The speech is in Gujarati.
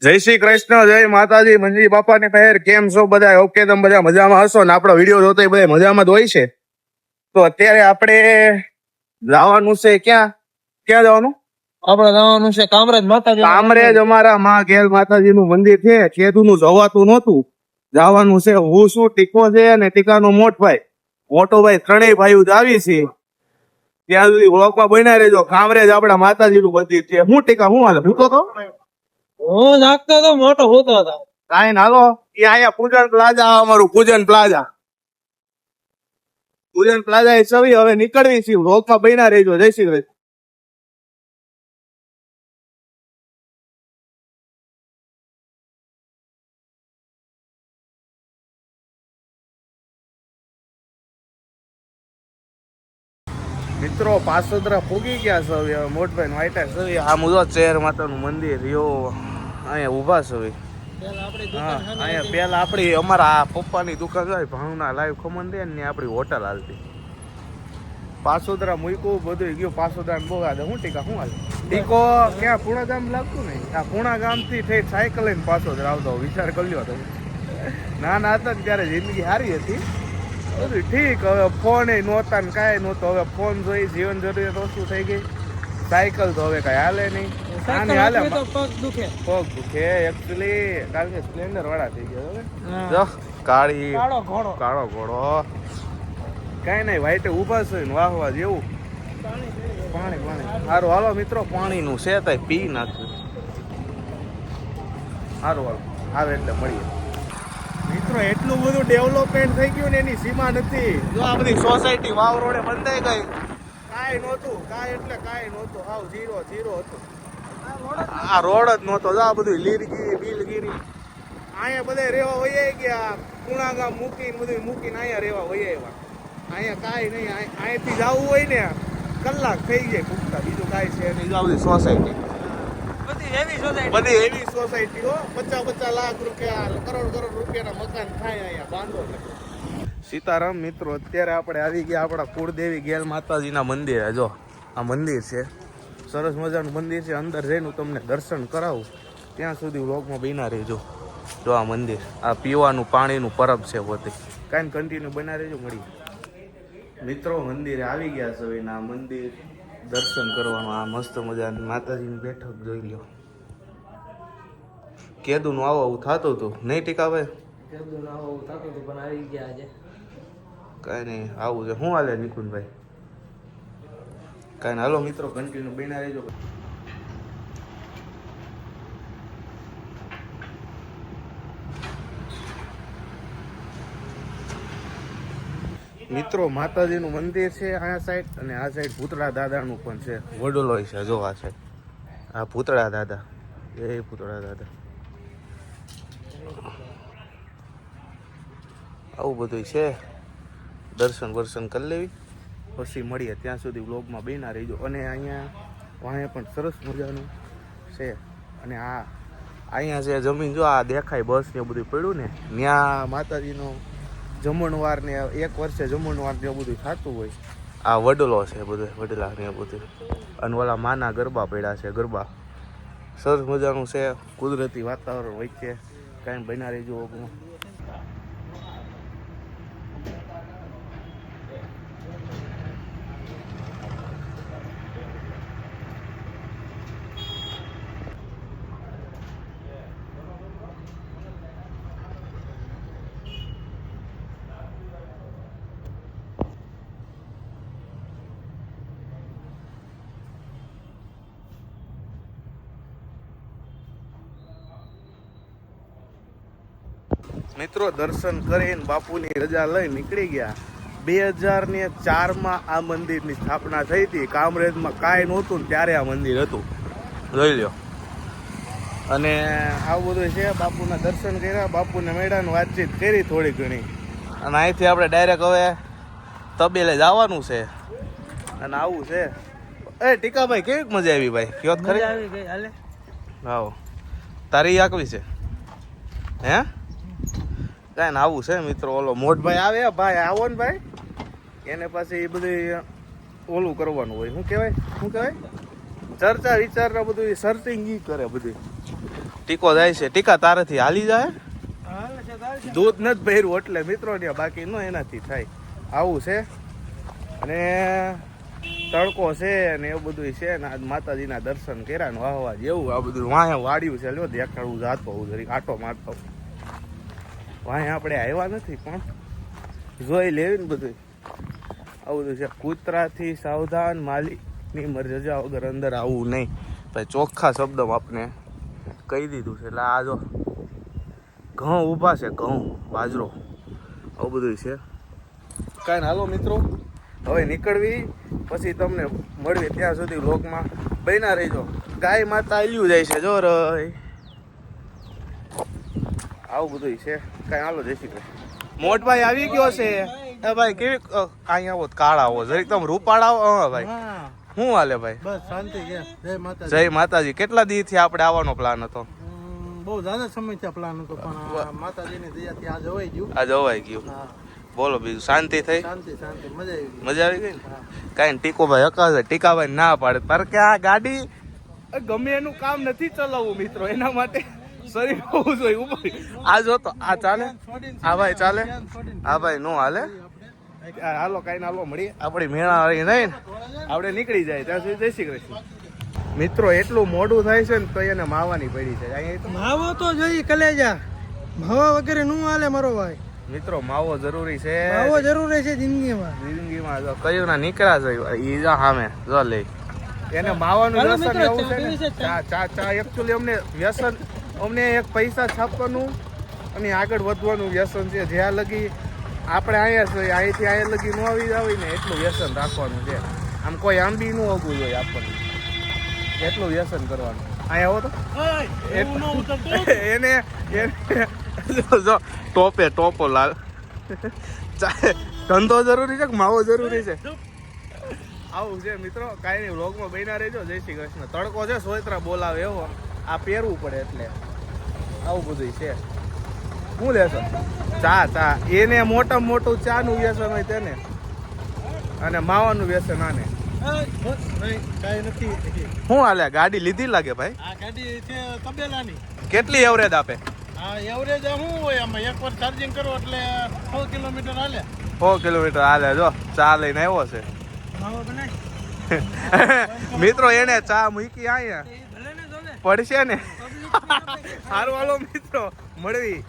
જય શ્રી કૃષ્ણ, જય માતાજી, મંજી બાપાની પહેર. કેમ છો બધા? ઓકે, તમે બધા મજામાં હશો ને? આપણો વિડીયો જોતો એ બધા મજામાં જ હોય છે. તો અત્યારે આપણે જવાનું છે ક્યાં ક્યાં જવાનું? આપડે જવાનું છે કામરેજ માતાજી. કામરેજ અમારા માં ઘેર માતાજી નું મંદિર છે. કેદું નું જવાતું નહોતું, જવાનું છે. હું શું ટીકો છે અને ટીકાનો મોટભાઈ મોટોભાઈ ત્રણેય ભાઈઓ જ આવી છે. ત્યાં સુધી વ્લોગમાં બન્યા રહેજો. કામરેજ આપણા માતાજી નું મંદિર છે. હું ટીકા હું હાલે ભૂતો તો હું નાખતો તો મોટો હોતો હતો. કાંઈ ના હાલો. એ અહીંયા પૂજન પ્લાઝા, અમારું પૂજન પ્લાઝા એ સવી હવે નીકળવી છે. વ્લોગમાં બન્યા રહેજો. જય શ્રી કૃષ્ણ. મિત્રો પાસોદરા પૂગી ગયા છે. હવે મોટભાઈ વાઈટા છે. આ મુજો શહેર માતાનું મંદિર યો અહીંયા ઊભા છે. હા, અહીંયા પેલા આપણી અમારા પપ્પાની દુકાન હોય ભાવના લાઈવ ખમણ દે ને આપણી હોટલ હાલતી. પાસોદરા મૂક્યું બધું ગયું. પાસોદરા બહુ યાદ. શું ટીકા શું હાલ ટીકો ક્યાં પૂણા ગામ લાગતું ને? આ પૂણા ગામ થી ઠેઠ સાયકલ લઈને પાસોદરા આવતો. વિચાર કરી લ્યો તમે. નાના હતા ને ત્યારે જિંદગી સારી હતી. બધું ઠીક. હવે ફોન એ નહોતા ને કાંઈ નહોતો. હવે ફોન જોઈ જીવન જરૂરિયાત ઓછું થઈ ગઈ. સાયકલ તો હવે કઈ હાલે નહીં. હાલે પગ દુખે. પગ દુખે એકચ્યુઅલી, કારણ કે સ્પ્લેન્ડર વાળા થઈ ગયા. જો કાળી કાળો ઘોડો કઈ નહીં. વાઈટે ઉભા છે ને વાહવા જેવું. પાણી સારું હાલો મિત્રો. પાણીનું છે તઈ પી નાખ્યું. સારું હાલો, આવે એટલે મળીએ મિત્રો. એટલું બધું ડેવલપમેન્ટ થઈ ગયું ને એની સીમા નથી. જો આ બધી સોસાયટી વાવ રોડે બંધાઈ ગઈ. કાંઈ નહોતું, કાંઈ એટલે કાંઈ નહોતું. હાવ ઝીરો હતું. આ રોડ જ નહોતો. આ બધું લીરગીરી બિલગીરી. અહીંયા બધા રેવા વૈયા ગયા. પૂણા ગામ મૂકીને અહીંયા રેવા વૈયા આવ્યા. અહીંયા કાંઈ નહીં. અહીંયાથી જવું હોય ને કલાક થઈ જાય પૂછતા. બીજું કાંઈ છે નહીં. આ બધી સોસાયટી બધી એવી સોસાયટીઓ 50 લાખ રૂપિયા કરોડ રૂપિયાના મકાન થાય અહીંયા બાંધો. સીતારામ મિત્રો, અત્યારે આપણે આવી ગયા આપણા કુળદેવી ગેલ માતાજીના મંદિરે. જો આ મંદિર છે, સરસ મજાનું મંદિર છે. અંદર જઈને હું તમને દર્શન કરાવું. ત્યાં સુધી વ્લોગમાં બન્યા રહેજો. જો આ મંદિર, આ પીવાનું પાણીનું પરબ છે પોતે. કાંઈ કન્ટિન્યુ બના રહેજો. મળીએ મિત્રો. મંદિરે આવી ગયા છે. આ મંદિર દર્શન કરવાનું. આ મસ્ત મજાની માતાજીની બેઠક જોઈ લ્યો. કેદુનું આવું આવું થતું હતું નહીં ટીકા ભાઈ? કેદું આવું થતું હતું પણ આવી ગયા આજે. કાંઈ નહીં, આવું છે. શું હાલે નિકુંજભાઈ? કાંઈ હાલો મિત્રો, કન્ટિન્યુ બન્યા રહેજો. મિત્રો માતાજીનું મંદિર છે આ સાઈડ, અને આ સાઈડ ભૂતળા દાદાનું પણ છે. વડોલો છે. જો આ સાઈડ આ ભૂતળા દાદા, એ ભૂતળા દાદા. આવું બધું છે. દર્શન કરી લેવી પછી મળીએ. ત્યાં સુધી વ્લોગમાં બન્યા રહીજો. અને અહીંયા વાંહે પણ સરસ મજાનું છે. અને અહીંયા છે જમીન. જો આ દેખાય બસ ને બધું પડ્યું ને, ત્યાં માતાજીનો જમણવાર ને 1 વર્ષે જમણવાર ને બધું થતું હોય. આ વડલો છે બધું, વડલા ને બધું. અને ઓલા માના ગરબા પડ્યા છે. ગરબા સરસ મજાનું છે. કુદરતી વાતાવરણ વચ્ચે કાંઈ બન્યા રહીજો. મિત્રો દર્શન કરીને બાપુની રજા લઈ નીકળી ગયા. 2004માં આ મંદિરની સ્થાપના થઈ હતી. કામરેજમાં કાંઈ નહોતું ને ત્યારે આ મંદિર હતું. જોઈ લ્યો. અને આવું બધું છે. બાપુના દર્શન કર્યા, બાપુને મેળાની વાતચીત કરી થોડી ઘણી. અને અહીંથી આપણે ડાયરેક્ટ હવે તબેલે જવાનું છે. અને આવું છે. એ ટીકાભાઈ કેવી મજા આવી ભાઈ? કયો ખરી? આવી ગઈ. હાલે આવો. તારી આકવી છે હે? કાંઈ ને આવું છે મિત્રો. ઓલો મોટભાઈ આવે, ભાઈ આવો ને ભાઈ, એને પછી એ બધું ઓલું કરવાનું હોય. શું કહેવાય ચર્ચા વિચારના બધું સર્ચિંગ ઈ કરે બધું. ટીકો જાય છે. ટીકા તારેથી હાલી જાય. દૂધ નથી ભર્યું એટલે મિત્રો ને બાકી નો એનાથી થાય. આવું છે અને તડકો છે ને એવું બધું છે ને આજ માતાજીના દર્શન કર્યા ને વાહ વાહ જેવું આ બધું વાંહે વાળ્યું છે. લ્યો દેખાડવું જાતો હું જરીક આટો મારતો. વાંહે આપણે આવ્યા નથી પણ જોઈ લેવી ને બધું આવું બધું છે. કૂતરાથી સાવધાન, માલિકની મરજા વગર અંદર આવવું નહીં. ભાઈ ચોખ્ખા શબ્દમાં આપણે કહી દીધું છે. એટલે આ જો ઘઉં ઊભા છે, ઘઉં બાજરો આવું બધું છે. કાંઈ હાલો મિત્રો હવે નીકળવી પછી તમને મળવી. ત્યાં સુધી લોકમાં બન્યા રહીજો. ગાય માતા આલ્યું જાય છે જો રય આવું બધું છે. કાંઈ હાલો જય શ્રી કૃષ્ણ. મોટભાઈ આવી ગયો છે. એ ભાઈ કેવી અહીંયા આવો કાળા આવો જરીક તમે રૂપાળા આવો. હા ભાઈ શું હાલે ભાઈ? બસ શાંતિ છે. જય માતાજી. જય માતાજી. કેટલા દિવસથી આપણે આવવાનો પ્લાન હતો? બહુ જ્યાદા સમયથી પ્લાન હતો પણ માતાજીની દયાથી આ જવાઈ ગયું. આ જવાઈ ગયું. બોલો બીજું શાંતિ થઈ? શાંતિ શાંતિ મજા આવી ગઈ. મજા આવી ગઈ ને? કાંઈ ટીકોભાઈ હકાશે. ટીકાભાઈ ના પાડે પર કે આ ગાડી ગમે એનું કામ નથી ચલાવવું મિત્રો. એના માટે શરીર હોવું જોઈએ ઉપર. આ જો તો આ ચાલે, આ ભાઈ ચાલે, આ ભાઈ નો હાલે. હાલો કાંઈ ના હાલો મળીએ. આપણી મેળા રહી નહીં ને આપણે નીકળી જાય ત્યાં સુધી જય શ્રી કૃષ્ણ. મિત્રો એટલું મોડું થાય છે ને તો એને માવાની પડી છે. અહીંયા તો માવો તો જોઈ કલેજા. માવા વગેરે નું હાલે મારો ભાઈ. મિત્રો માવો જરૂરી છે. માવો જરૂરી છે જિંદગીમાં. જિંદગીમાં જો કયું ના નીકળ્યા છે ઈ જા સામે જો લે એને માવાનું વ્યસન એવું છે ને. ચા ચા ચા એકચ્યુઅલી અમને વ્યસન અમને એક પૈસા છાપવાનું અને આગળ વધવાનું વ્યસન છે. જ્યાં લગી આપણે અહીંયા છે અહીંથી અહીંયા લગી ન આવી જાવ ને એટલું વ્યસન રાખવાનું છે. આમ કોઈ આંબી ન હોવું જોઈએ આપણને એટલું વ્યસન કરવાનું. અહીંયા હો તો એને જો ટોપે ટોપો લાલ ધંધો જરૂરી છે કે માવો જરૂરી છે? આવું છે મિત્રો. કાંઈ નહીં વ્લોગમાં બન્યા રહેજો. જય શ્રી કૃષ્ણ. તડકો છે સોયત્રા બોલાવે એવો. આ પહેરવું પડે એટલે આવું બધું છે. શું લેશો? ચા ચા એને મોટામાં મોટું ચા નું વ્યસન હોય તેને અને માવાનું વ્યસન આને. શું હાલે? ગાડી લીધી લાગે ભાઈ. આ ગાડી છે તબેલાની. કેટલી એવરેજ આપે? આ એવરેજ શું હોય આમાં? એકવાર ચાર્જિંગ કરો એટલે 100 કિલોમીટર હાલે. 100 કિલોમીટર હાલે. જો ચા લઈને આવ્યો છે માવો બનાય મિત્રો. એને ચા મૂકી અહીંયા પડશે ને. સારું હાલો મિત્રો મળવી.